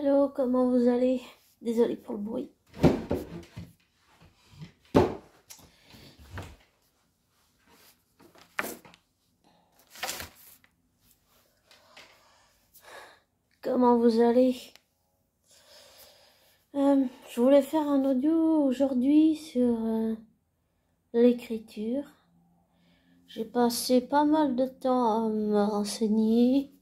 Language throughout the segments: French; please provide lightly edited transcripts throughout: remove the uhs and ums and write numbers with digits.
Hello, comment vous allez? Désolée pour le bruit. Comment vous allez? Je voulais faire un audio aujourd'hui sur l'écriture. J'ai passé pas mal de temps à me renseigner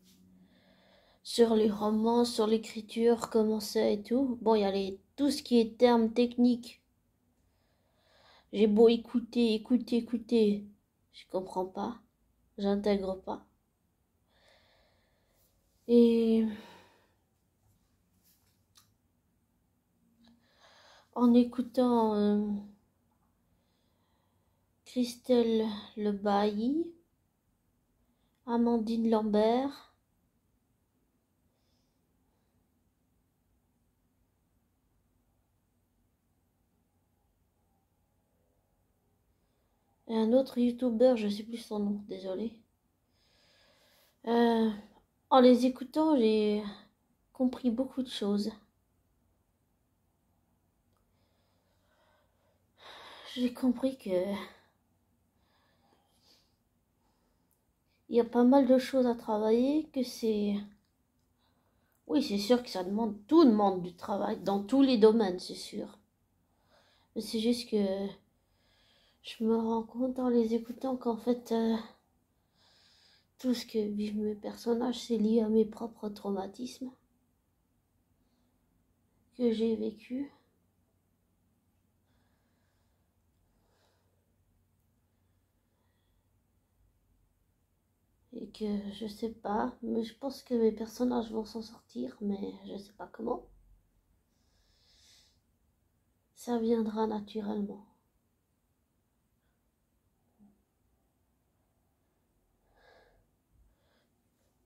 sur les romans, sur l'écriture, comment c'est et tout. Bon, il y a tout ce qui est termes techniques. J'ai beau écouter, je comprends pas, j'intègre pas. Et en écoutant Christelle Le Bailly, Amandine Lambert, et un autre youtubeur, je sais plus son nom, désolé. En les écoutant, j'ai compris beaucoup de choses. J'ai compris que il y a pas mal de choses à travailler, que c'est... Oui, c'est sûr que tout demande du travail, dans tous les domaines, c'est sûr. Mais c'est juste que je me rends compte en les écoutant qu'en fait, tout ce que vivent mes personnages, c'est lié à mes propres traumatismes que j'ai vécu. Et que je sais pas, mais je pense que mes personnages vont s'en sortir, mais je sais pas comment. Ça viendra naturellement.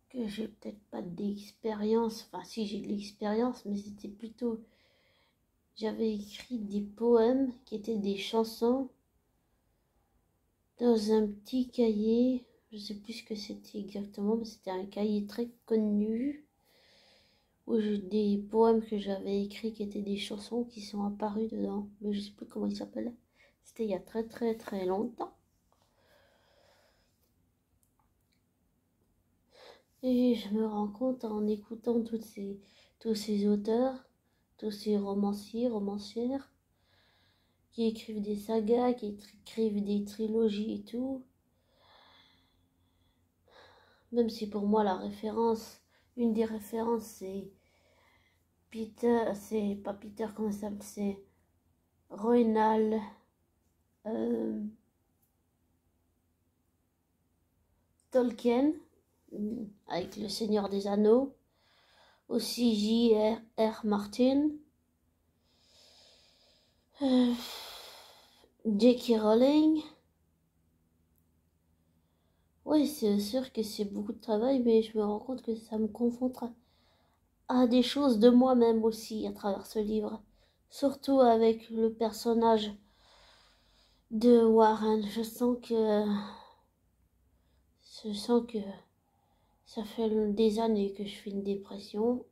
Que j'ai peut-être pas d'expérience, enfin si j'ai de l'expérience, mais c'était plutôt... J'avais écrit des poèmes qui étaient des chansons dans un petit cahier, je sais plus ce que c'était exactement, mais c'était un cahier très connu, où j'ai des poèmes que j'avais écrits qui étaient des chansons qui sont apparues dedans, mais je sais plus comment ils s'appelaient. C'était il y a très longtemps. Et je me rends compte en écoutant tous ces auteurs, tous ces romanciers, romancières, qui écrivent des sagas, qui écrivent des trilogies et tout. Même si pour moi la référence, une des références c'est Peter, c'est pas Peter, comment ça s'appelle, c'est Roald Tolkien, avec Le Seigneur des Anneaux, aussi J.R.R. Martin, J.K. Rowling. Oui, c'est sûr que c'est beaucoup de travail, mais je me rends compte que ça me confronte à des choses de moi-même aussi à travers ce livre. Surtout avec le personnage de Warren. Je sens que ça fait des années que je fais une dépression.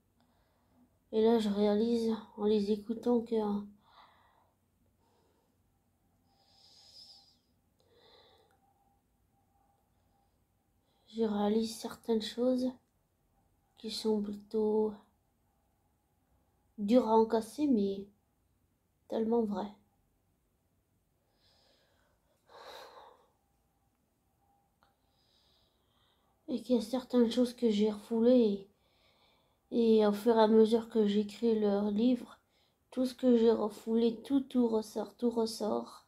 Et là, je réalise en les écoutant que je réalise certaines choses qui sont plutôt dures à encasser, mais tellement vraies. Et qu'il y a certaines choses que j'ai refoulées et au fur et à mesure que j'écris leur livre, tout ce que j'ai refoulé, tout ressort.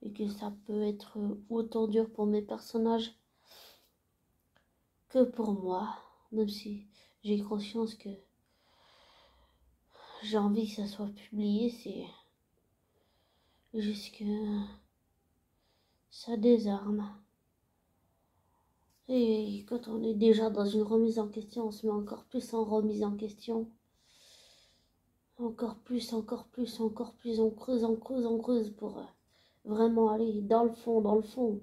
Et que ça peut être autant dur pour mes personnages que pour moi, même si j'ai conscience que j'ai envie que ça soit publié, c'est juste que ça désarme. Et quand on est déjà dans une remise en question, on se met encore plus en remise en question. Encore plus, on creuse pour vraiment aller dans le fond.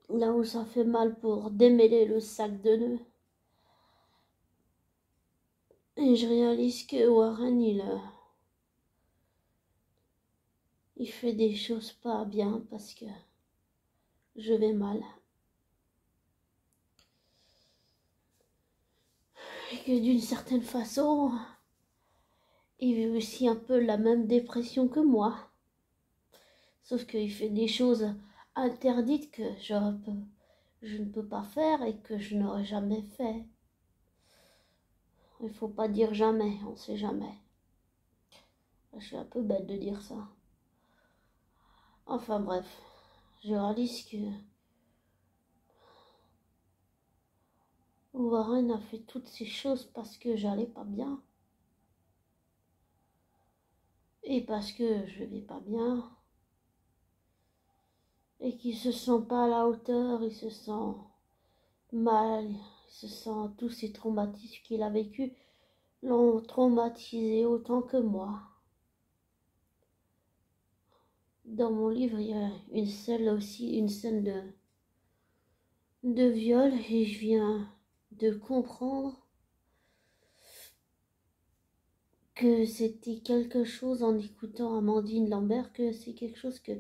Là où ça fait mal pour démêler le sac de nœuds. Et je réalise que Warren, il fait des choses pas bien parce que je vais mal. Et que d'une certaine façon, il vit aussi un peu la même dépression que moi. Sauf qu'il fait des choses interdites que je ne peux pas faire et que je n'aurais jamais fait. Il faut pas dire jamais, on sait jamais. Je suis un peu bête de dire ça. Enfin bref, je réalise que Warren a fait toutes ces choses parce que j'allais pas bien. Et parce que je vais pas bien. Et qu'il se sent pas à la hauteur, il se sent mal, il se sent tous ces traumatismes qu'il a vécu l'ont traumatisé autant que moi. Dans mon livre, il y a une scène de viol et je viens de comprendre que c'était quelque chose en écoutant Amandine Lambert, que c'est quelque chose que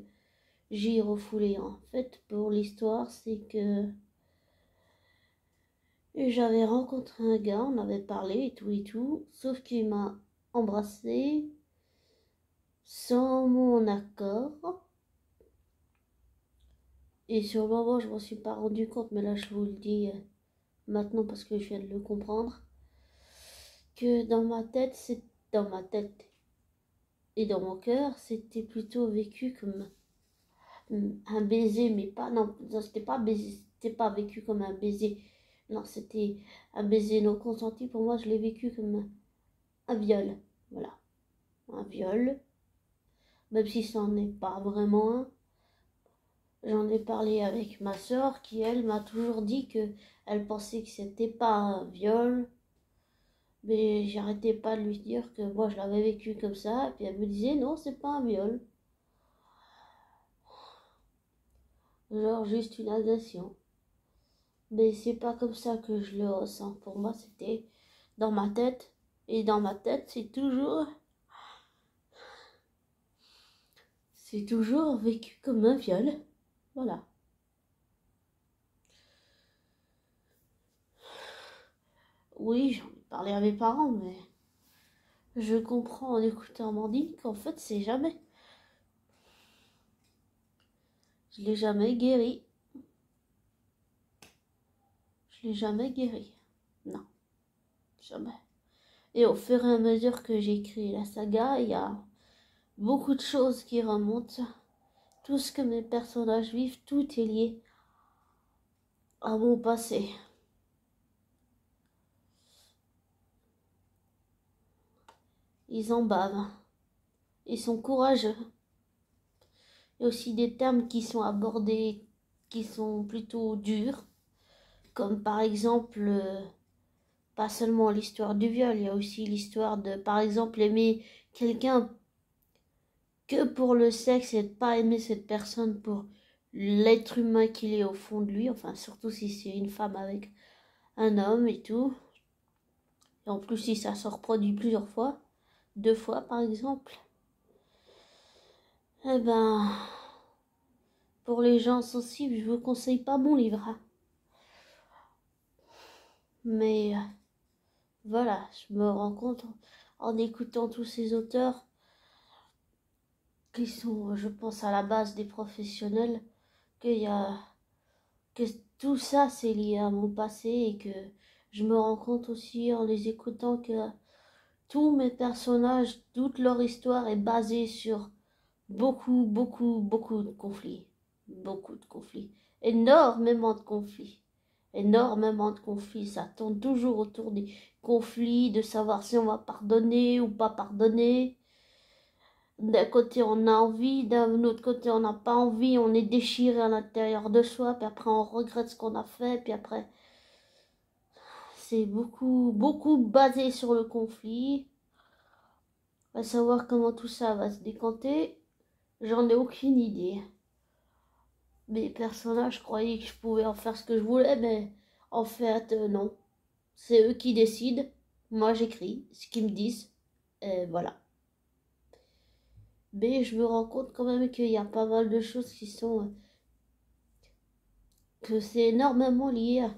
j'ai refoulé. En fait, pour l'histoire, c'est que j'avais rencontré un gars, on avait parlé et tout, sauf qu'il m'a embrassé sans mon accord. Et sur le moment, je m'en suis pas rendu compte, mais là, je vous le dis maintenant parce que je viens de le comprendre, que dans ma tête et dans mon cœur, c'était plutôt vécu comme un baiser, mais pas, non, c'était pas baiser, c'était pas vécu comme un baiser, non, c'était un baiser non consenti. Pour moi, je l'ai vécu comme un viol, voilà, un viol, même si ça n'en est pas vraiment un. J'en ai parlé avec ma soeur qui, elle, m'a toujours dit que elle pensait que c'était pas un viol, mais j'arrêtais pas de lui dire que moi je l'avais vécu comme ça, et puis elle me disait non, c'est pas un viol, genre juste une agression. Mais c'est pas comme ça que je le ressens. Pour moi, c'était dans ma tête, et dans ma tête, c'est toujours vécu comme un viol, voilà. Oui, j'en ai parlé à mes parents, mais je comprends en écoutant Amandine qu'en fait, c'est jamais. Je l'ai jamais guéri. Je l'ai jamais guéri. Non, jamais. Et au fur et à mesure que j'écris la saga, il y a beaucoup de choses qui remontent. Tout ce que mes personnages vivent, tout est lié à mon passé. Ils en bavent. Ils sont courageux. Il y a aussi des termes qui sont abordés qui sont plutôt durs, comme par exemple, pas seulement l'histoire du viol, il y a aussi l'histoire de, par exemple, aimer quelqu'un que pour le sexe et de pas aimer cette personne pour l'être humain qu'il est au fond de lui, enfin surtout si c'est une femme avec un homme et tout. Et en plus si ça se reproduit plusieurs fois, 2 fois par exemple, eh ben, pour les gens sensibles, je vous conseille pas mon livre. Hein. Mais voilà, je me rends compte en écoutant tous ces auteurs qui sont, je pense, à la base des professionnels, qu'il y a que tout ça c'est lié à mon passé et que je me rends compte aussi en les écoutant que tous mes personnages, toute leur histoire est basée sur beaucoup de conflits. Beaucoup de conflits. Énormément de conflits. Énormément de conflits. Ça tourne toujours autour des conflits, de savoir si on va pardonner ou pas pardonner. D'un côté, on a envie, d'un autre côté, on n'a pas envie, on est déchiré à l'intérieur de soi, puis après, on regrette ce qu'on a fait, puis après, c'est beaucoup basé sur le conflit. À savoir comment tout ça va se décanter, j'en ai aucune idée. Mes personnages croyaient que je pouvais en faire ce que je voulais, mais en fait, non. C'est eux qui décident. Moi, j'écris ce qu'ils me disent. Voilà. Mais je me rends compte quand même qu'il y a pas mal de choses qui sont... que c'est énormément lié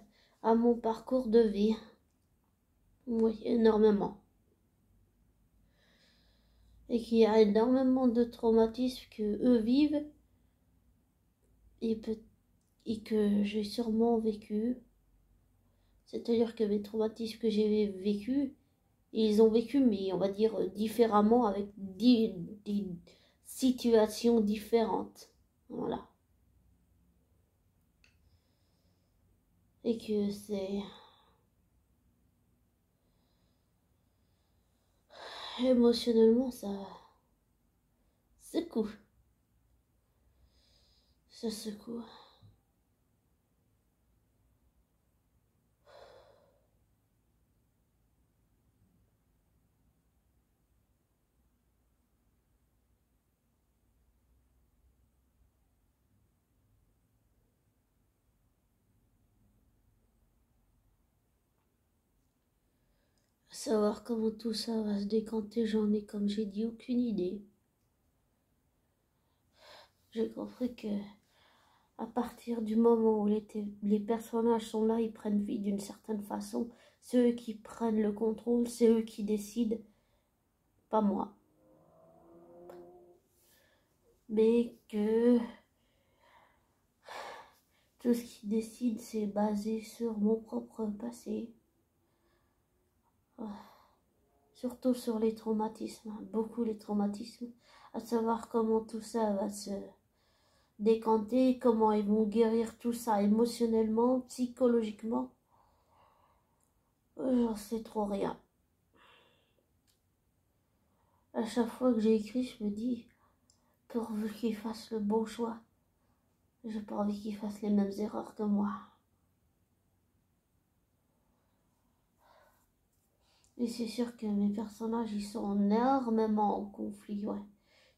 à mon parcours de vie. Oui, énormément. Et qu'il y a énormément de traumatismes que eux vivent et, et que j'ai sûrement vécu. C'est-à-dire que mes traumatismes que j'ai vécus, ils ont vécu, mais on va dire différemment, avec des situations différentes. Voilà. Et que c'est... émotionnellement, ça secoue. Ça secoue. Savoir comment tout ça va se décanter, j'en ai, comme j'ai dit, aucune idée. J'ai compris que à partir du moment où les personnages sont là, ils prennent vie d'une certaine façon. C'est eux qui prennent le contrôle, c'est eux qui décident, pas moi. Mais que tout ce qui décide, c'est basé sur mon propre passé. Surtout sur les traumatismes, beaucoup les traumatismes. À savoir comment tout ça va se décanter, comment ils vont guérir tout ça émotionnellement, psychologiquement. J'en sais trop rien. À chaque fois que j'ai écrit, je me dis, pourvu qu'ils fassent le bon choix. J'ai pas envie qu'ils fassent les mêmes erreurs que moi. Et c'est sûr que mes personnages, ils sont énormément en conflit, ouais.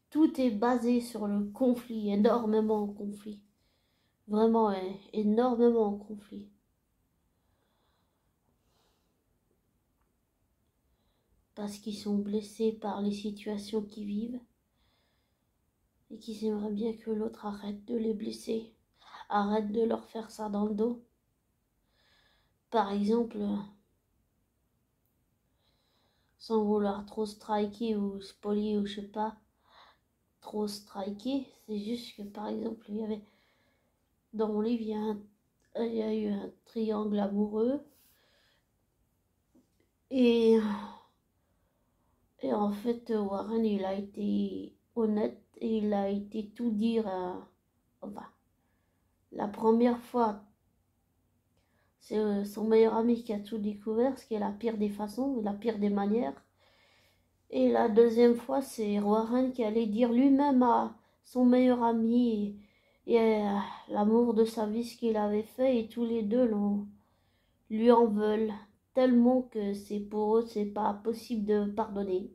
Tout est basé sur le conflit, énormément en conflit. Vraiment, ouais, énormément en conflit. Parce qu'ils sont blessés par les situations qu'ils vivent. Et qu'ils aimeraient bien que l'autre arrête de les blesser. Arrête de leur faire ça dans le dos. Par exemple, sans vouloir trop striker ou spolier ou je sais pas, trop striker, c'est juste que par exemple, il y avait dans mon livre, il y a eu un triangle amoureux et, et en fait, Warren, il a été honnête et il a été tout dire. Enfin, la première fois, c'est son meilleur ami qui a tout découvert, ce qui est la pire des façons, la pire des manières. Et la deuxième fois, c'est Warren qui allait dire lui-même à son meilleur ami et l'amour de sa vie, ce qu'il avait fait, et tous les deux lui en veulent tellement que c'est pour eux, c'est pas possible de pardonner.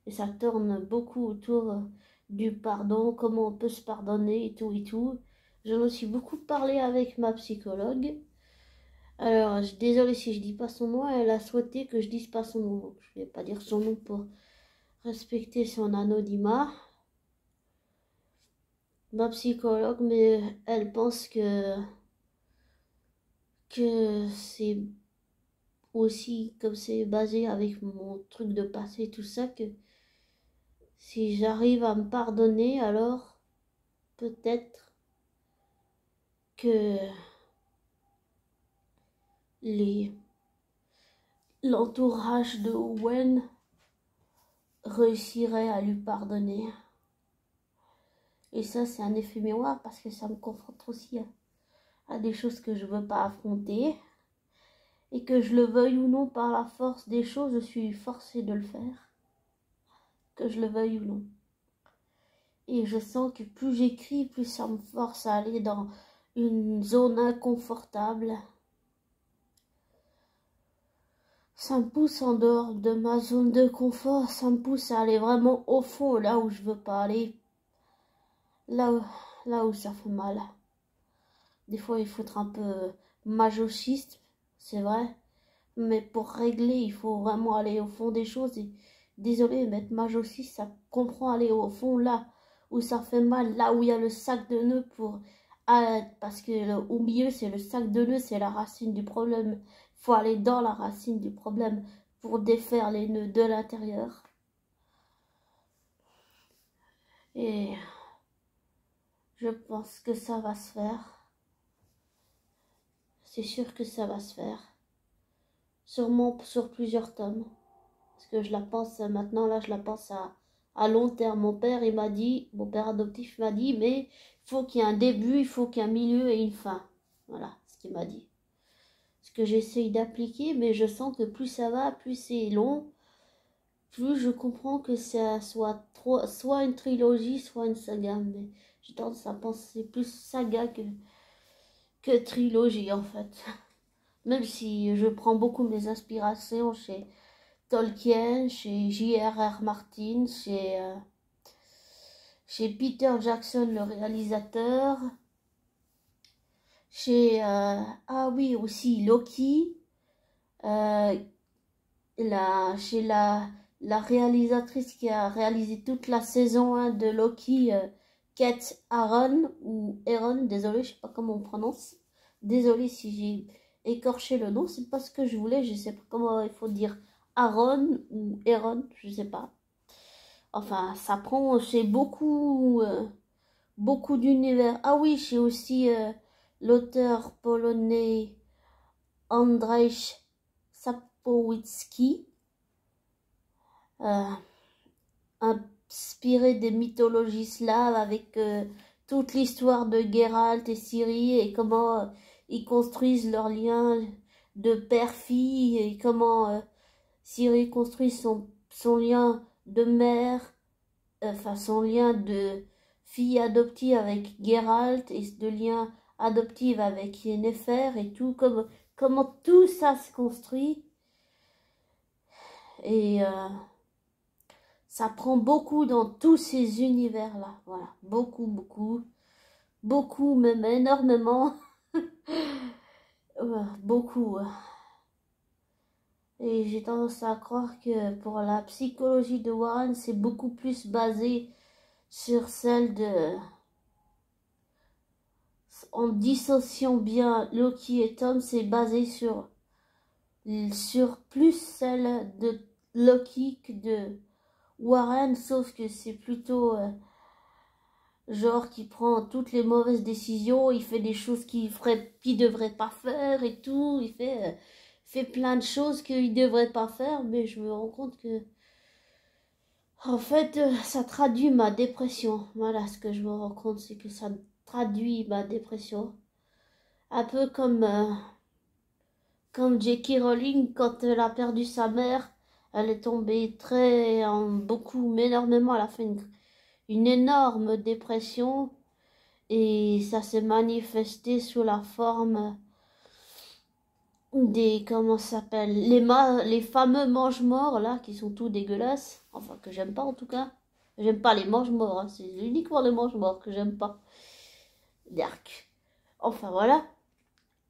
Et ça tourne beaucoup autour du pardon, comment on peut se pardonner et tout et tout. J'en ai aussi beaucoup parlé avec ma psychologue. Alors, désolée si je dis pas son nom, elle a souhaité que je dise pas son nom. Je vais pas dire son nom pour respecter son anonymat. Ma psychologue, mais elle pense que c'est aussi comme c'est basé avec mon truc de passé, tout ça, que si j'arrive à me pardonner, alors peut-être que l'entourage de Owen réussirait à lui pardonner. Et ça, c'est un effet miroir parce que ça me confronte aussi à des choses que je veux pas affronter. Et que je le veuille ou non, par la force des choses, je suis forcée de le faire. Que je le veuille ou non. Et je sens que plus j'écris, plus ça me force à aller dans une zone inconfortable. Ça me pousse en dehors de ma zone de confort, ça me pousse à aller vraiment au fond, là où je veux pas aller. Là où ça fait mal. Des fois, il faut être un peu masochiste, c'est vrai. Mais pour régler, il faut vraiment aller au fond des choses. Et désolé, mais être mage aussi, ça comprend aller au fond là où ça fait mal, là où il y a le sac de nœuds pour. Parce que au milieu, c'est le sac de nœuds, c'est la racine du problème. Il faut aller dans la racine du problème pour défaire les nœuds de l'intérieur. Et je pense que ça va se faire. C'est sûr que ça va se faire. Sûrement sur plusieurs tomes. Parce que je la pense maintenant, là, je la pense à long terme. Mon père, il m'a dit, mon père adoptif m'a dit, mais il faut qu'il y ait un début, il faut qu'il y ait un milieu et une fin. Voilà ce qu'il m'a dit. Ce que j'essaye d'appliquer, mais je sens que plus ça va, plus c'est long, plus je comprends que ça soit une trilogie, soit une saga. Mais j'ai tendance à penser plus saga que trilogie, en fait. Même si je prends beaucoup mes inspirations chez Tolkien, chez J.R.R. Martin, chez Peter Jackson, le réalisateur, chez ah oui aussi Loki, euh, chez la réalisatrice qui a réalisé toute la saison 1 de Loki, Kate Aaron ou Aaron, désolé, je sais pas comment on prononce, désolé si j'ai écorché le nom, c'est pas ce que je voulais, je sais pas comment il faut dire Aaron ou Aaron, je sais pas. Enfin, ça prend chez beaucoup d'univers. Ah oui, chez aussi l'auteur polonais Andrzej Sapkowski, euh, inspiré des mythologies slaves avec toute l'histoire de Geralt et Ciri et comment ils construisent leur lien de père-fille et comment Ciri construit son lien de mère, enfin son lien de fille adoptive avec Geralt et de lien adoptive avec Yennefer et tout, comment tout ça se construit. Et ça prend beaucoup dans tous ces univers-là. Voilà, beaucoup, même énormément. Beaucoup. Et j'ai tendance à croire que pour la psychologie de Warren, c'est beaucoup plus basé sur celle de... En dissociant bien Loki et Tom, c'est basé sur plus celle de Loki que de Warren, sauf que c'est plutôt genre qui prend toutes les mauvaises décisions, il fait des choses qu'il devrait pas faire et tout, il fait plein de choses qu'il devrait pas faire, mais je me rends compte que en fait ça traduit ma dépression. Voilà ce que je me rends compte, c'est que ça traduit ma dépression. Un peu comme J.K. Rowling, quand elle a perdu sa mère, elle est tombée mais énormément, elle a fait une énorme dépression et ça s'est manifesté sous la forme comment ça s'appelle, les fameux mange-morts là, qui sont tout dégueulasses, enfin que j'aime pas en tout cas. J'aime pas les mange-morts, hein. C'est uniquement les mange-morts que j'aime pas. Dark. Enfin voilà.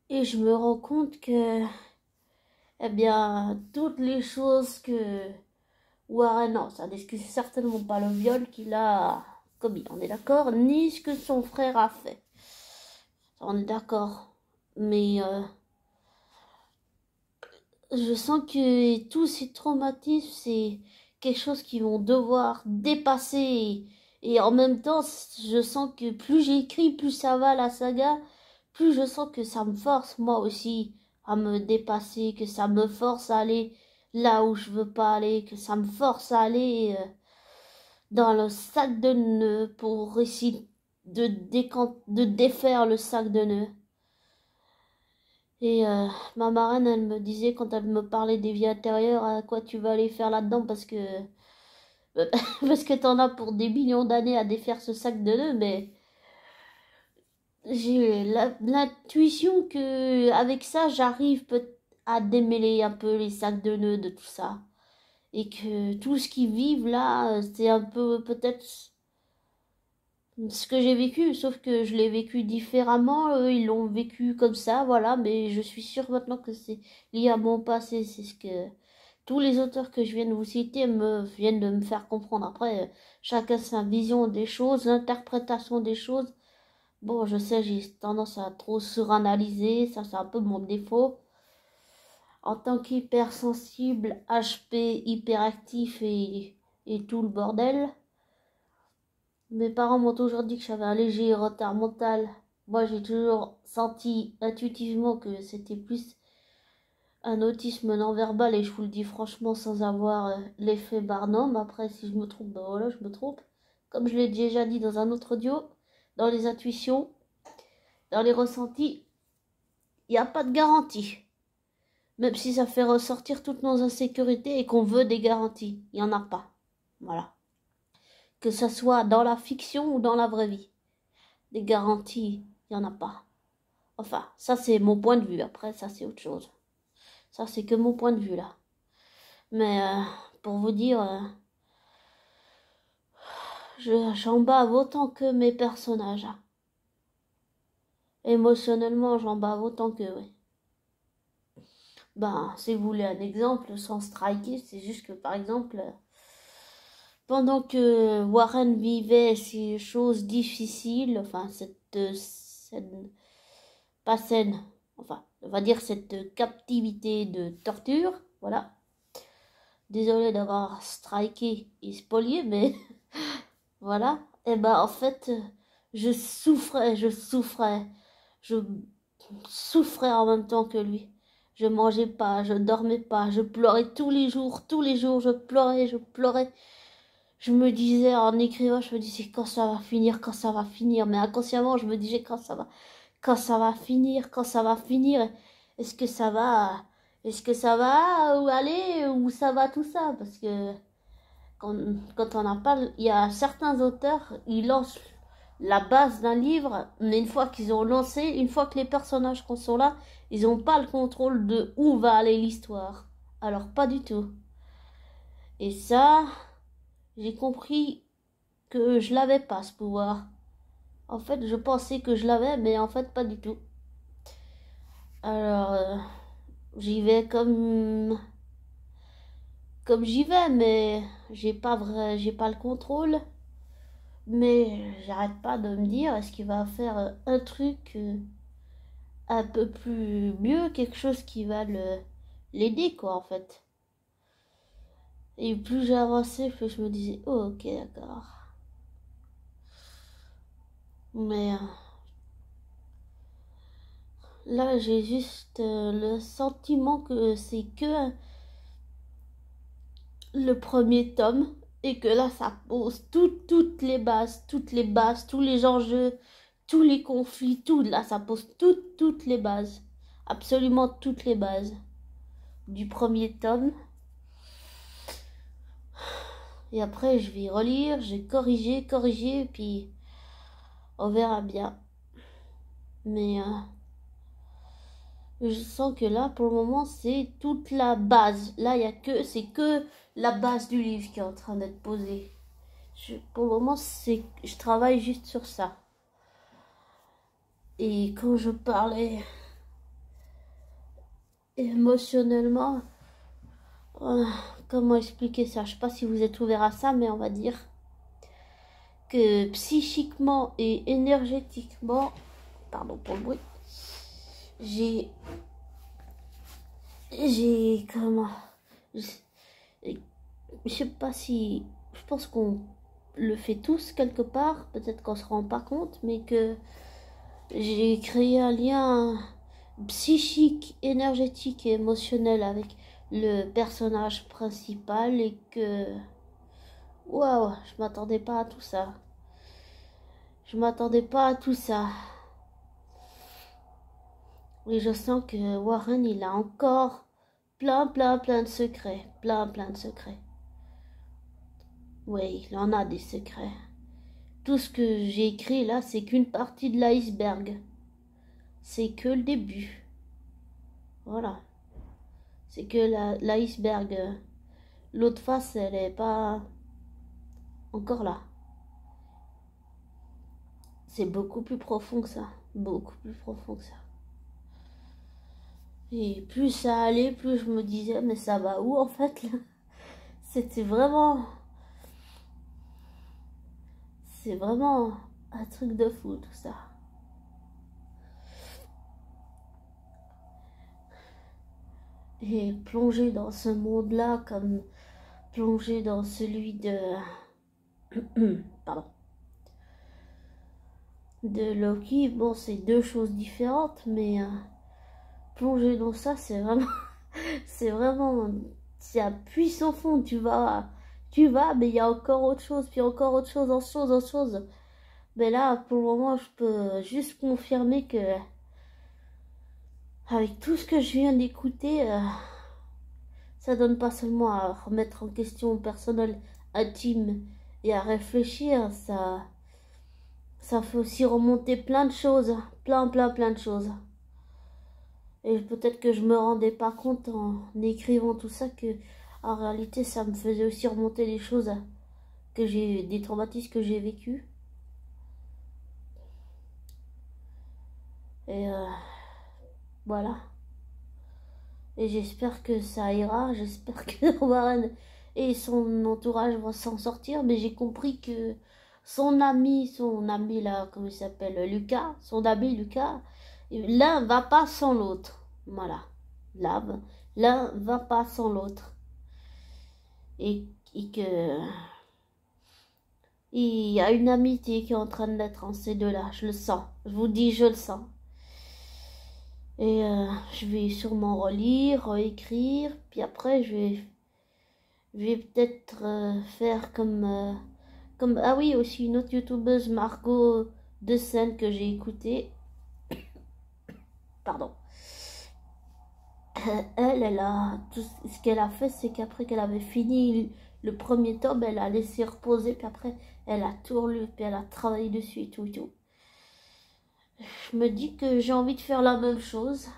Et je me rends compte que eh bien, toutes les choses que Warren, non, ça n'excuse certainement pas le viol qu'il a commis, on est d'accord, ni ce que son frère a fait. On est d'accord. Mais je sens que tous ces traumatismes, c'est quelque chose qu'ils vont devoir dépasser. Et en même temps, je sens que plus j'écris, plus ça va la saga, plus je sens que ça me force moi aussi à me dépasser, que ça me force à aller là où je veux pas aller, que ça me force à aller dans le sac de nœuds pour essayer de défaire le sac de nœuds. Et ma marraine, elle me disait quand elle me parlait des vies intérieures, à quoi tu vas aller faire là-dedans parce que parce que t'en as pour des millions d'années à défaire ce sac de nœuds, mais j'ai l'intuition que avec ça, j'arrive à démêler un peu les sacs de nœuds de tout ça. Et que tout ce qu'ils vivent là, c'est un peu peut-être ce que j'ai vécu, sauf que je l'ai vécu différemment, eux ils l'ont vécu comme ça, voilà, mais je suis sûre maintenant que c'est lié à mon passé, c'est ce que tous les auteurs que je viens de vous citer viennent de me faire comprendre. Après, chacun sa vision des choses, l'interprétation des choses. Bon, je sais, j'ai tendance à trop suranalyser, ça c'est un peu mon défaut. En tant qu'hypersensible, HP, hyperactif et tout le bordel, mes parents m'ont toujours dit que j'avais un léger retard mental. Moi, j'ai toujours senti intuitivement que c'était plus un autisme non-verbal et je vous le dis franchement sans avoir l'effet Barnum. Après, si je me trompe, ben voilà, je me trompe. Comme je l'ai déjà dit dans un autre audio, dans les intuitions, dans les ressentis, il n'y a pas de garantie. Même si ça fait ressortir toutes nos insécurités et qu'on veut des garanties, il n'y en a pas. Voilà. Que ça soit dans la fiction ou dans la vraie vie. Des garanties, il n'y en a pas. Enfin, ça c'est mon point de vue. Après, ça c'est autre chose. Ça c'est que mon point de vue là. Mais pour vous dire, j'en bave autant que mes personnages. Émotionnellement, j'en bave autant que oui. Ben, si vous voulez un exemple, sans striker, c'est juste que par exemple, pendant que Warren vivait ces choses difficiles, enfin cette scène, pas scène, enfin on va dire cette captivité de torture, voilà. Désolé d'avoir striké et spolié, mais voilà. Et ben en fait, je souffrais je souffrais en même temps que lui. Je mangeais pas, je dormais pas, je pleurais tous les jours, je pleurais, je pleurais. Je me disais, en écrivant, je me disais quand ça va finir, quand ça va finir. Mais inconsciemment, je me disais quand ça va finir, quand ça va finir. Est-ce que ça va, est-ce que ça va où aller, où ça va tout ça? Parce que quand on en parle, il y a certains auteurs, ils lancent la base d'un livre, mais une fois qu'ils ont lancé, une fois que les personnages sont là, ils n'ont pas le contrôle de où va aller l'histoire. Alors pas du tout. Et ça, j'ai compris que je l'avais pas ce pouvoir. En fait, je pensais que je l'avais, mais en fait pas du tout. Alors, j'y vais comme j'y vais, mais j'ai pas le contrôle. Mais j'arrête pas de me dire, est-ce qu'il va faire un truc un peu plus mieux, quelque chose qui va l'aider, quoi, en fait. Et plus j'ai avancé, plus je me disais, oh, ok, d'accord. Mais là, j'ai juste le sentiment que c'est que le premier tome et que là, ça pose toutes les bases, tous les enjeux, tous les conflits, tout. Là, ça pose toutes les bases. Absolument toutes les bases du premier tome. Et après, je vais relire, j'ai corrigé, et puis on verra bien. Mais je sens que là, pour le moment, c'est toute la base. Là, c'est que la base du livre qui est en train d'être posée. Pour le moment, je travaille juste sur ça. Et quand je parlais émotionnellement, comment expliquer ça? Je sais pas si vous êtes ouvert à ça, mais on va dire que psychiquement et énergétiquement, pardon pour le bruit, j'ai comment, je sais pas si, je pense qu'on le fait tous quelque part, peut-être qu'on se rend pas compte, mais que j'ai créé un lien psychique, énergétique et émotionnel avec le personnage principal et que waouh, je m'attendais pas à tout ça. Je m'attendais pas à tout ça. Et je sens que Warren, il a encore plein de secrets. Plein de secrets. Oui, il en a des secrets. Tout ce que j'ai écrit là, c'est qu'une partie de l'iceberg. C'est que le début. Voilà. C'est que l'iceberg. L'autre face, elle est pas encore là. c'est beaucoup plus profond que ça. Beaucoup plus profond que ça. Et plus ça allait, plus je me disais, mais ça va où en fait là? C'était vraiment... C'est vraiment un truc de fou tout ça. Et plonger dans ce monde-là comme plonger dans celui de... Pardon. De Loki, bon c'est deux choses différentes, mais plonger dans ça c'est vraiment... c'est vraiment... C'est un puissant fond, tu vas, mais il y a encore autre chose, puis encore autre chose, en chose. Mais là, pour le moment, je peux juste confirmer que, avec tout ce que je viens d'écouter, ça donne pas seulement à remettre en question personnel, intime et à réfléchir, ça fait aussi remonter plein de choses, plein de choses. Et peut-être que je me rendais pas compte en écrivant tout ça que, en réalité, ça me faisait aussi remonter des choses des traumatismes que j'ai vécus. Et voilà. Et j'espère que ça ira. J'espère que Warren et son entourage vont s'en sortir. Mais j'ai compris que son ami là, comment il s'appelle, Lucas, son ami Lucas, l'un va pas sans l'autre. Voilà. L'un va pas sans l'autre. Et que il y a une amitié qui est en train de naître entre ces deux-là. Je le sens. Je vous dis, je le sens. Et je vais sûrement relire, réécrire, puis après je vais peut-être faire comme ah oui, aussi une autre youtubeuse, Margot de Seine, que j'ai écoutée. Pardon. Elle a tout ce qu'elle a fait, c'est qu'après qu'elle avait fini le premier tome, elle a laissé reposer, puis après elle a tout relu, puis elle a travaillé dessus et tout et tout. Je me dis que j'ai envie de faire la même chose.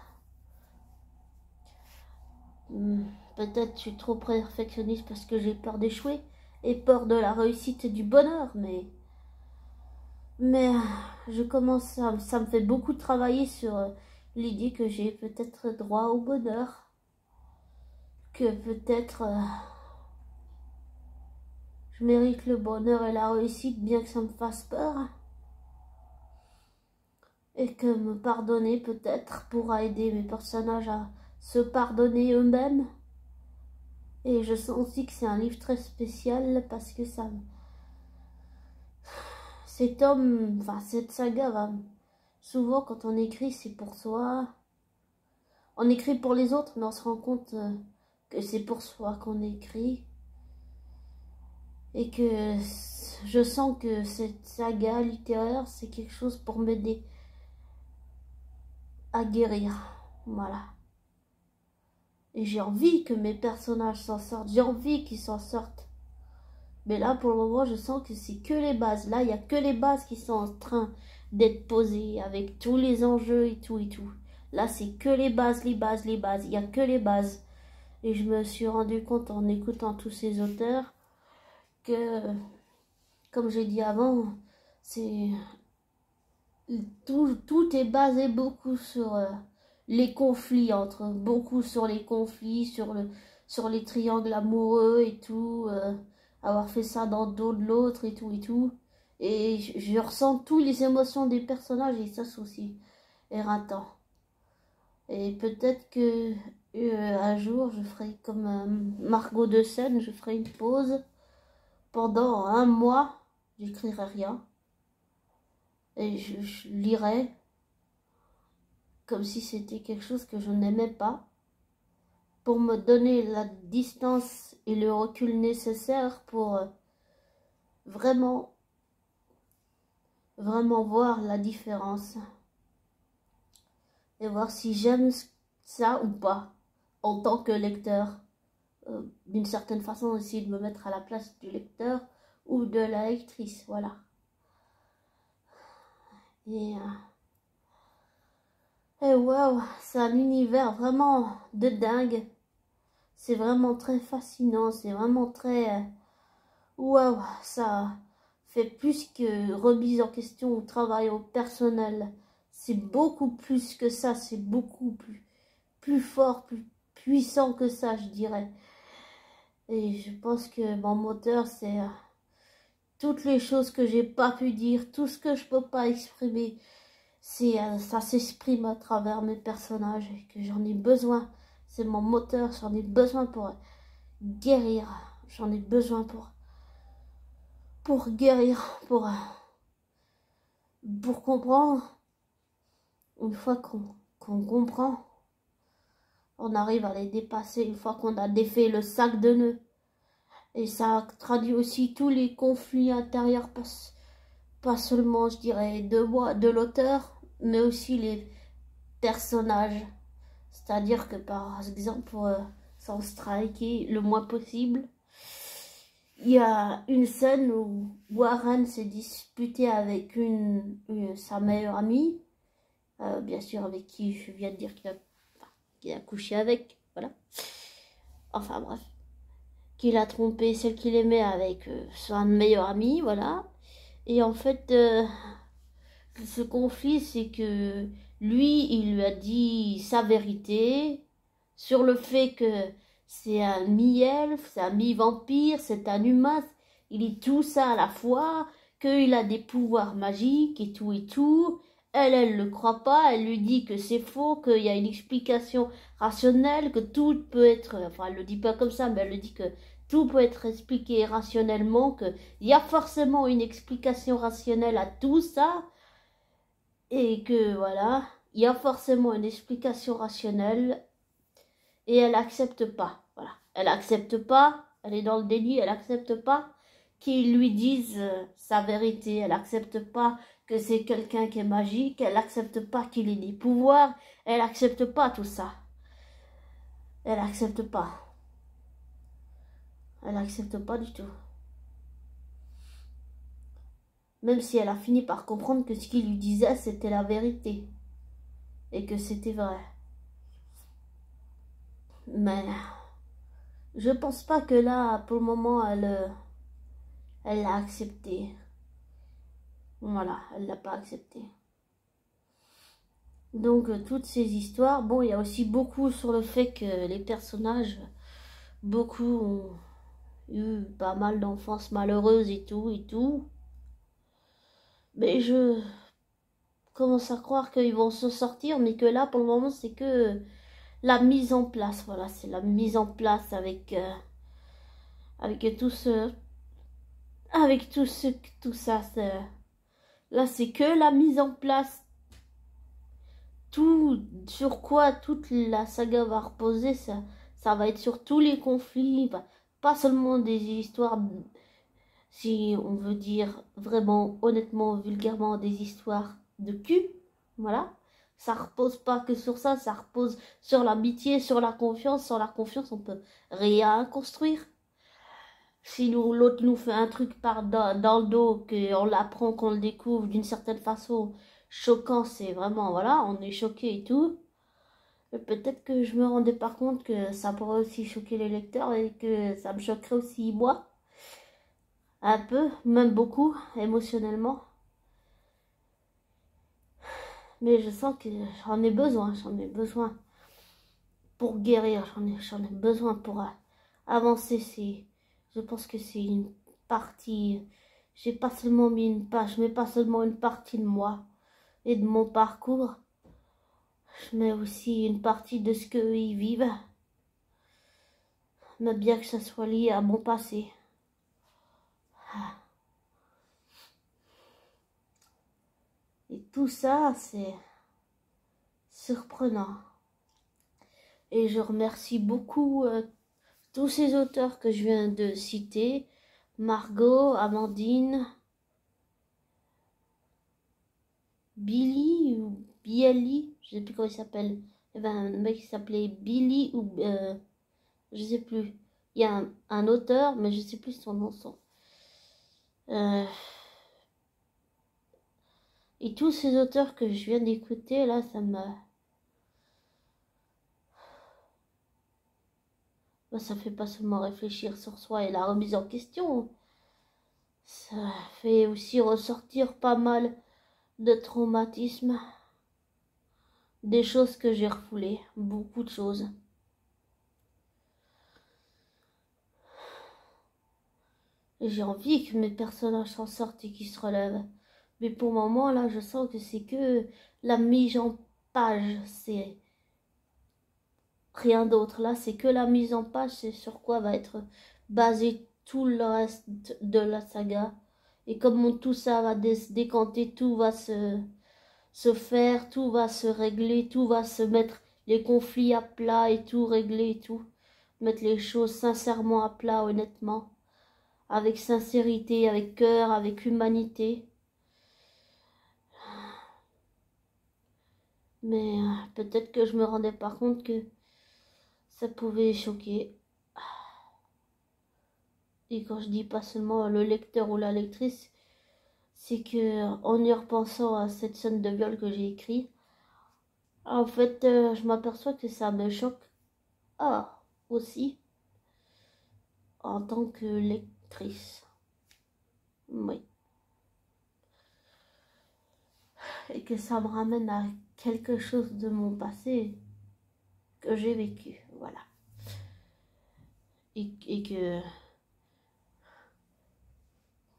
Peut-être je suis trop perfectionniste parce que j'ai peur d'échouer et peur de la réussite et du bonheur, mais je commence ça me fait beaucoup travailler sur l'idée que j'ai peut-être droit au bonheur, que peut-être je mérite le bonheur et la réussite bien que ça me fasse peur, et que me pardonner peut-être pourra aider mes personnages à se pardonner eux-mêmes. Et je sens aussi que c'est un livre très spécial parce que cette saga va souvent, quand on écrit, c'est pour soi. On écrit pour les autres, mais on se rend compte que c'est pour soi qu'on écrit. Et que je sens que cette saga littéraire, c'est quelque chose pour m'aider à guérir. Voilà. Et j'ai envie que mes personnages s'en sortent. J'ai envie qu'ils s'en sortent. Mais là, pour le moment, je sens que c'est que les bases. Là, il n'y a que les bases qui sont en train d'être posées avec tous les enjeux et tout et tout. Là, c'est que les bases. Il n'y a que les bases. Et je me suis rendu compte en écoutant tous ces auteurs que, comme j'ai dit avant, tout est basé beaucoup sur les conflits sur les triangles amoureux et tout, avoir fait ça dans le dos de l'autre et tout et tout. Et je ressens toutes les émotions des personnages et ça c'est aussi éreintant. Et peut-être que un jour je ferai comme Margot de Seine, je ferai une pause pendant un mois, j'écrirai rien et je lirai comme si c'était quelque chose que je n'aimais pas, pour me donner la distance et le recul nécessaire pour vraiment voir la différence et voir si j'aime ça ou pas en tant que lecteur. D'une certaine façon, essayer de me mettre à la place du lecteur ou de la lectrice, voilà. Et waouh, c'est un univers vraiment de dingue. C'est vraiment très fascinant, c'est vraiment très... waouh, ça fait plus que remise en question ou travail au personnel. C'est beaucoup plus que ça, c'est beaucoup plus fort, plus puissant que ça, je dirais. Et je pense que mon moteur, c'est toutes les choses que j'ai pas pu dire, tout ce que je peux pas exprimer, ça s'exprime à travers mes personnages et que j'en ai besoin. C'est mon moteur, j'en ai besoin pour guérir, j'en ai besoin pour guérir, pour comprendre. Une fois qu'on comprend, on arrive à les dépasser une fois qu'on a défait le sac de nœuds. Et ça traduit aussi tous les conflits intérieurs, pas seulement, je dirais, de moi, de l'auteur, mais aussi les personnages. C'est-à-dire que, par exemple, sans striker le moins possible, il y a une scène où Warren s'est disputé avec sa meilleure amie, bien sûr avec qui je viens de dire qu'il a couché avec, voilà. Enfin bref, qu'il a trompé celle qu'il aimait avec son meilleur ami, voilà. Et en fait, ce conflit, c'est que il lui a dit sa vérité sur le fait que c'est un mi-elfe, c'est un mi-vampire, c'est un humain, il est tout ça à la fois, qu'il a des pouvoirs magiques et tout et tout. Elle le croit pas, elle lui dit que c'est faux, qu'il y a une explication rationnelle, que tout peut être, enfin elle le dit pas comme ça, mais elle le dit que tout peut être expliqué rationnellement, qu'il y a forcément une explication rationnelle à tout ça, et que voilà, il y a forcément une explication rationnelle, et elle accepte pas, voilà, elle accepte pas, elle est dans le déni, elle accepte pas qu'ils lui disent sa vérité, elle accepte pas que c'est quelqu'un qui est magique, elle accepte pas qu'il ait des pouvoirs, elle accepte pas tout ça, elle accepte pas du tout, même si elle a fini par comprendre que ce qu'il lui disait c'était la vérité et que c'était vrai. Mais je pense pas que là, pour le moment, elle l'a accepté. Voilà, elle l'a pas accepté. Donc, toutes ces histoires, bon, il y a aussi beaucoup sur le fait que les personnages, beaucoup ont eu pas mal d'enfances malheureuses et tout, et tout. Mais je commence à croire qu'ils vont se sortir, mais que là, pour le moment, c'est que la mise en place. Voilà, c'est la mise en place avec tout ce... tout ça, là, c'est que la mise en place. Tout sur quoi toute la saga va reposer, ça va être sur tous les conflits, pas seulement des histoires, si on veut dire vraiment, honnêtement, vulgairement, des histoires de cul, voilà. Ça repose pas que sur ça, ça repose sur l'amitié, sur la confiance. Sans la confiance, on peut rien construire. Si l'autre nous fait un truc dans le dos, qu'on l'apprend, qu'on le découvre d'une certaine façon, choquant, c'est vraiment, voilà, on est choqué et tout. Peut-être que je me rendais pas compte que ça pourrait aussi choquer les lecteurs et que ça me choquerait aussi moi. Un peu, même beaucoup, émotionnellement. Mais je sens que j'en ai besoin pour guérir, j'en ai besoin pour avancer. Je pense que c'est une partie, j'ai pas seulement mis une page, je mets pas seulement une partie de moi et de mon parcours, je mets aussi une partie de ce qu'eux ils vivent, mais bien que ça soit lié à mon passé. Et tout ça, c'est surprenant. Et je remercie beaucoup tous ces auteurs que je viens de citer. Margot, Amandine, Billy ou Bielly, je sais plus comment il s'appelle. Il y avait un mec qui s'appelait Billy ou je sais plus. Il y a un auteur, mais je sais plus son nom. Et tous ces auteurs que je viens d'écouter, là, ça fait pas seulement réfléchir sur soi et la remise en question. Ça fait aussi ressortir pas mal de traumatismes, des choses que j'ai refoulées, beaucoup de choses. Et j'ai envie que mes personnages s'en sortent et qu'ils se relèvent. Mais pour le moment, là, je sens que c'est que la mise en page, c'est rien d'autre. Là, c'est que la mise en page, c'est sur quoi va être basé tout le reste de la saga. Et comme tout ça va se décanter, tout va se faire, tout va se régler, tout va se mettre les conflits à plat et tout régler et tout. Mettre les choses sincèrement à plat, honnêtement. Avec sincérité, avec cœur, avec humanité. Mais peut-être que je me rendais pas compte que ça pouvait choquer. Et quand je dis pas seulement le lecteur ou la lectrice, c'est que en y repensant à cette scène de viol que j'ai écrite, en fait, je m'aperçois que ça me choque aussi en tant que lectrice. Oui. Et que ça me ramène à quelque chose de mon passé que j'ai vécu. Voilà. Et que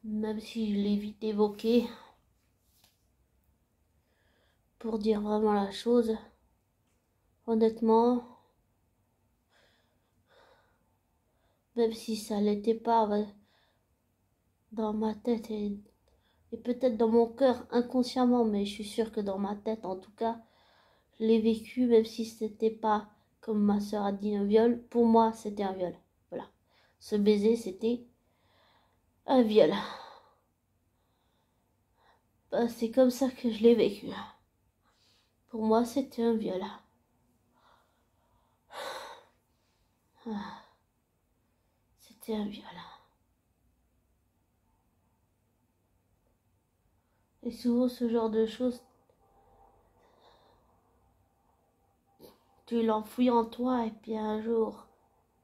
même si je l'ai vite évoqué, pour dire vraiment la chose, honnêtement, même si ça l'était pas dans ma tête et peut-être dans mon cœur inconsciemment, mais je suis sûre que dans ma tête, en tout cas, je l'ai vécu, même si c'était pas, comme ma soeur a dit, un viol. Pour moi, c'était un viol. Voilà. Ce baiser, c'était un viol. Bah, c'est comme ça que je l'ai vécu. Pour moi, c'était un viol. C'était un viol. Et souvent, ce genre de choses, tu l'enfouis en toi et puis un jour,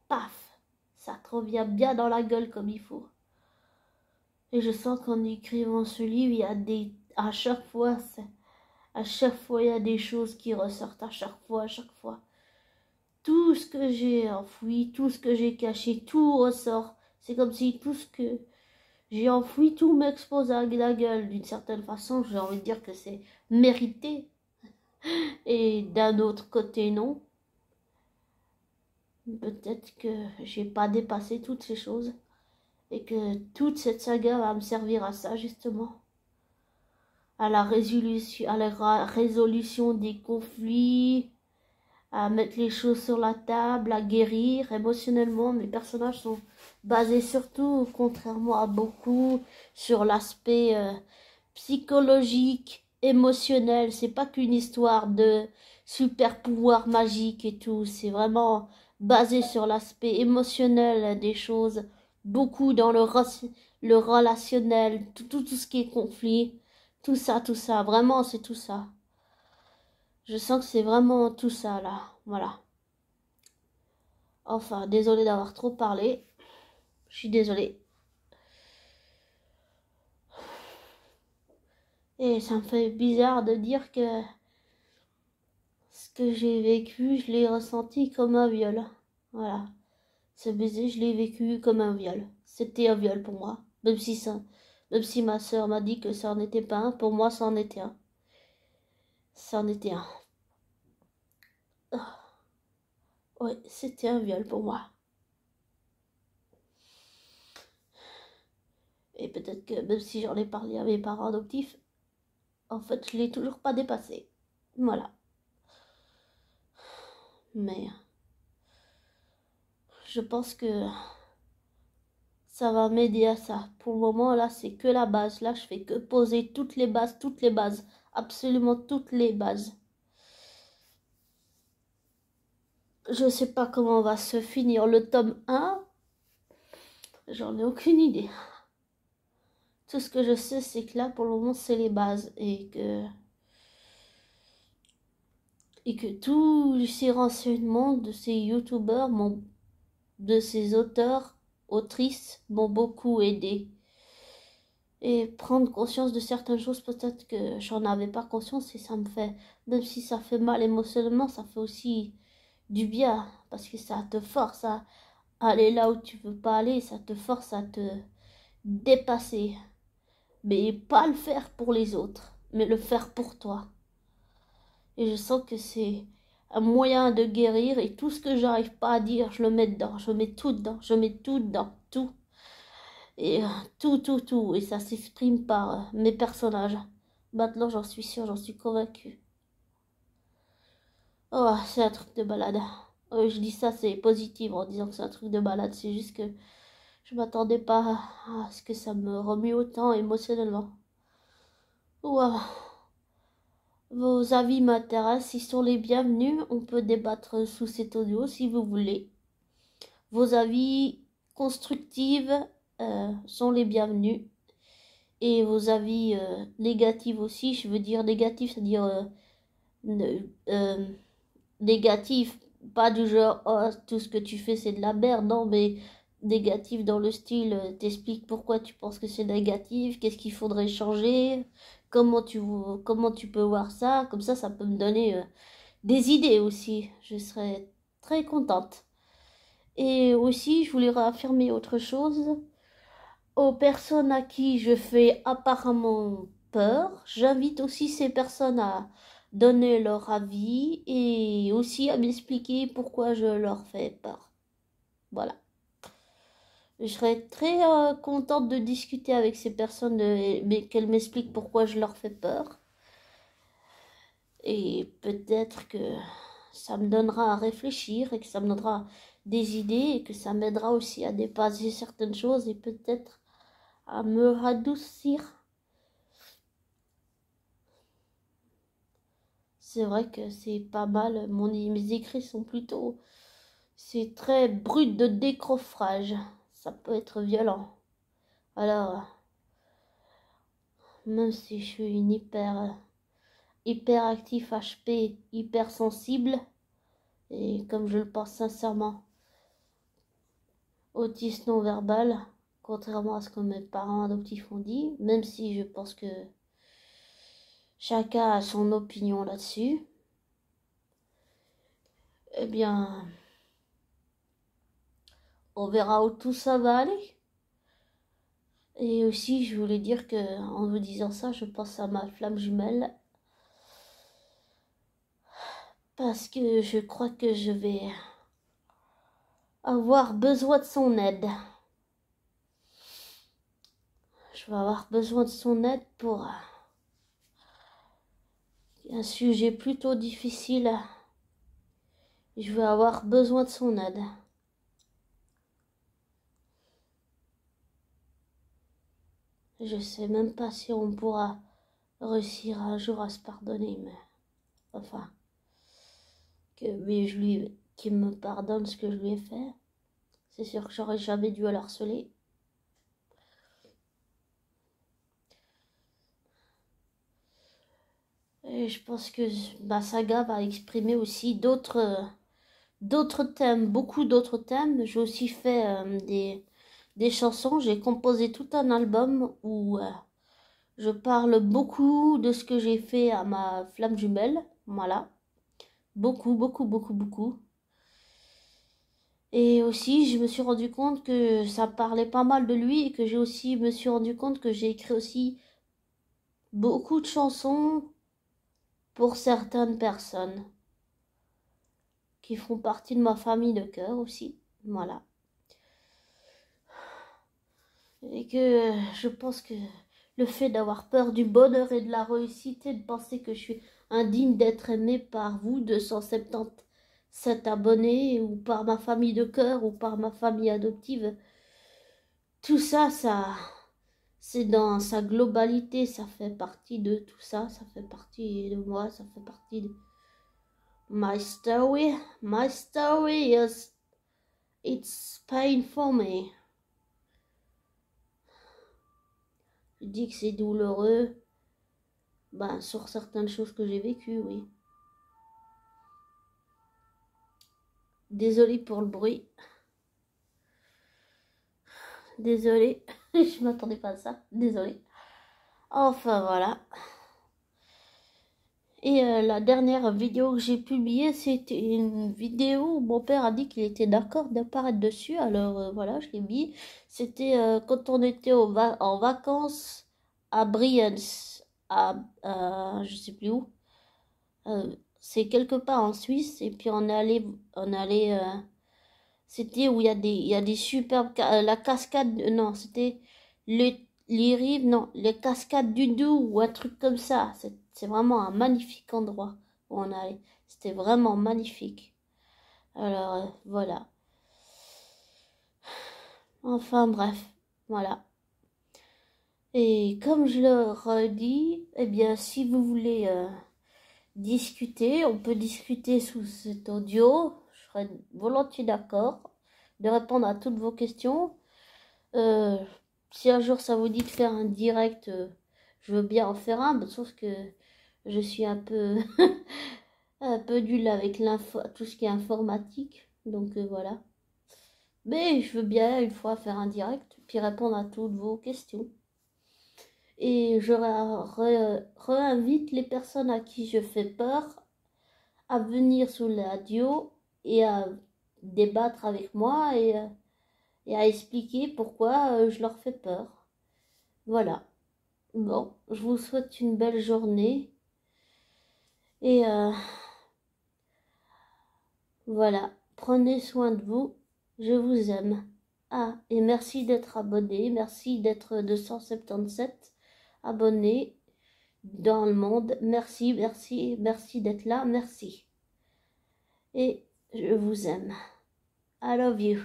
paf, ça te revient bien dans la gueule comme il faut. Et je sens qu'en écrivant ce livre, il y a à chaque fois, il y a des choses qui ressortent, à chaque fois. Tout ce que j'ai enfoui, tout ce que j'ai caché, tout ressort. C'est comme si tout ce que j'ai enfoui, tout m'expose à la gueule. D'une certaine façon, j'ai envie de dire que c'est mérité. Et d'un autre côté, non. Peut-être que j'ai pas dépassé toutes ces choses. Et que toute cette saga va me servir à ça, justement. À la résolution des conflits, à mettre les choses sur la table, à guérir émotionnellement. Mes personnages sont basés surtout, contrairement à beaucoup, sur l'aspect psychologique, émotionnel. C'est pas qu'une histoire de super pouvoir magique et tout. C'est vraiment basé sur l'aspect émotionnel des choses. Beaucoup dans le relationnel, tout ce qui est conflit. Tout ça. Vraiment, c'est tout ça. Je sens que c'est vraiment tout ça, là. Voilà. Enfin, désolée d'avoir trop parlé. Je suis désolée. Et ça me fait bizarre de dire que ce que j'ai vécu, je l'ai ressenti comme un viol. Voilà. Ce baiser, je l'ai vécu comme un viol. C'était un viol pour moi. Même si ma soeur m'a dit que ça en était pas un, pour moi, ça en était un. Ça en était un. Ouais, c'était un viol pour moi. Et peut-être que même si j'en ai parlé à mes parents adoptifs, en fait, je l'ai toujours pas dépassé. Voilà. Mais je pense que ça va m'aider à ça. Pour le moment, là, c'est que la base. Là, je fais que poser toutes les bases. Absolument toutes les bases. Je sais pas comment va se finir le tome 1. J'en ai aucune idée. Tout ce que je sais, c'est que là, pour le moment, c'est les bases. Et que tous ces renseignements de ces youtubeurs, de ces auteurs, autrices, m'ont beaucoup aidé. et prendre conscience de certaines choses, peut-être que j'en avais pas conscience, et ça me fait, même si ça fait mal émotionnellement, ça fait aussi du bien, parce que ça te force à aller là où tu veux pas aller, ça te force à te dépasser, mais pas le faire pour les autres, mais le faire pour toi. Et je sens que c'est un moyen de guérir, et tout ce que j'arrive pas à dire, je le mets dedans, je mets tout dedans, je mets tout dedans, tout. Et tout. Et ça s'exprime par mes personnages. Maintenant, j'en suis sûre, j'en suis convaincue. Oh, c'est un truc de balade. Je dis ça, c'est positif en disant que c'est un truc de balade. C'est juste que je m'attendais pas à ce que ça me remue autant émotionnellement. Wow. Vos avis m'intéressent, ils sont les bienvenus. On peut débattre sous cet audio si vous voulez. Vos avis constructifs sont les bienvenus. Et vos avis négatifs aussi, je veux dire négatif, c'est-à-dire négatif, pas du genre oh, tout ce que tu fais c'est de la merde, non, mais négatif dans le style t'expliques pourquoi tu penses que c'est négatif, qu'est-ce qu'il faudrait changer, comment tu peux voir ça, comme ça peut me donner des idées aussi, je serais très contente. Et aussi, je voulais réaffirmer autre chose. Aux personnes à qui je fais apparemment peur, j'invite aussi ces personnes à donner leur avis et aussi à m'expliquer pourquoi je leur fais peur. Voilà. Je serais très contente de discuter avec ces personnes, mais qu'elles m'expliquent pourquoi je leur fais peur. Et peut-être que ça me donnera à réfléchir et que ça me donnera des idées et que ça m'aidera aussi à dépasser certaines choses et peut-être à me radoucir. C'est vrai que c'est pas mal. Mes écrits sont plutôt... C'est très brut de décoffrage. Ça peut être violent. Alors, même si je suis une hyperactif HP, hypersensible, et comme je le pense sincèrement, autiste non verbal, contrairement à ce que mes parents adoptifs ont dit, même si je pense que chacun a son opinion là-dessus, eh bien, on verra où tout ça va aller. Et aussi, je voulais dire que, en vous disant ça, je pense à ma flamme jumelle. Parce que je crois que je vais avoir besoin de son aide. Je vais avoir besoin de son aide pour un sujet plutôt difficile. Je vais avoir besoin de son aide. Je sais même pas si on pourra réussir un jour à se pardonner, mais enfin, qu'il me pardonne ce que je lui ai fait. C'est sûr que j'aurais jamais dû le harceler. Et je pense que ma saga va exprimer aussi d'autres thèmes, beaucoup d'autres thèmes. J'ai aussi fait des chansons. J'ai composé tout un album où je parle beaucoup de ce que j'ai fait à ma flamme jumelle. Voilà. Beaucoup. Et aussi, je me suis rendu compte que ça parlait pas mal de lui et que j'ai aussi me suis rendu compte que j'ai écrit aussi beaucoup de chansons pour certaines personnes qui font partie de ma famille de cœur aussi. Voilà. Et que je pense que le fait d'avoir peur du bonheur et de la réussite et de penser que je suis indigne d'être aimé par vous, 277 abonnés, ou par ma famille de cœur, ou par ma famille adoptive, tout ça, c'est dans sa globalité, ça fait partie de tout ça, ça fait partie de moi, ça fait partie de my story. My story is, it's pain for me. Je dis que c'est douloureux, ben, sur certaines choses que j'ai vécues, oui. Désolée pour le bruit. Désolée, je m'attendais pas à ça. Désolée. Enfin voilà. Et la dernière vidéo que j'ai publiée, c'était une vidéo où mon père a dit qu'il était d'accord d'apparaître dessus. Alors voilà, je l'ai mis. C'était quand on était en vacances à Brienz, je sais plus où. C'est quelque part en Suisse. Et puis on allait c'était où il y a des superbes, la cascade, non, c'était les rives, non, les cascades du Doubs ou un truc comme ça. C'est vraiment un magnifique endroit où on allait. C'était vraiment magnifique. Alors, voilà. Enfin, bref, voilà. Et comme je leur dis, eh bien, si vous voulez discuter, on peut discuter sous cet audio. Je serais volontiers d'accord de répondre à toutes vos questions. Euh, Si un jour ça vous dit de faire un direct, je veux bien en faire un, mais sauf que je suis un peu un peu nulle avec tout ce qui est informatique, donc voilà. Mais je veux bien une fois faire un direct, puis répondre à toutes vos questions. Et je réinvite les personnes à qui je fais peur à venir sur la radio et à débattre avec moi et à expliquer pourquoi je leur fais peur. Voilà. Bon, je vous souhaite une belle journée et voilà, prenez soin de vous, je vous aime. Ah, et merci d'être abonné, merci d'être 277 abonnés dans le monde. Merci, merci, merci d'être là, merci. Et je vous aime. I love you.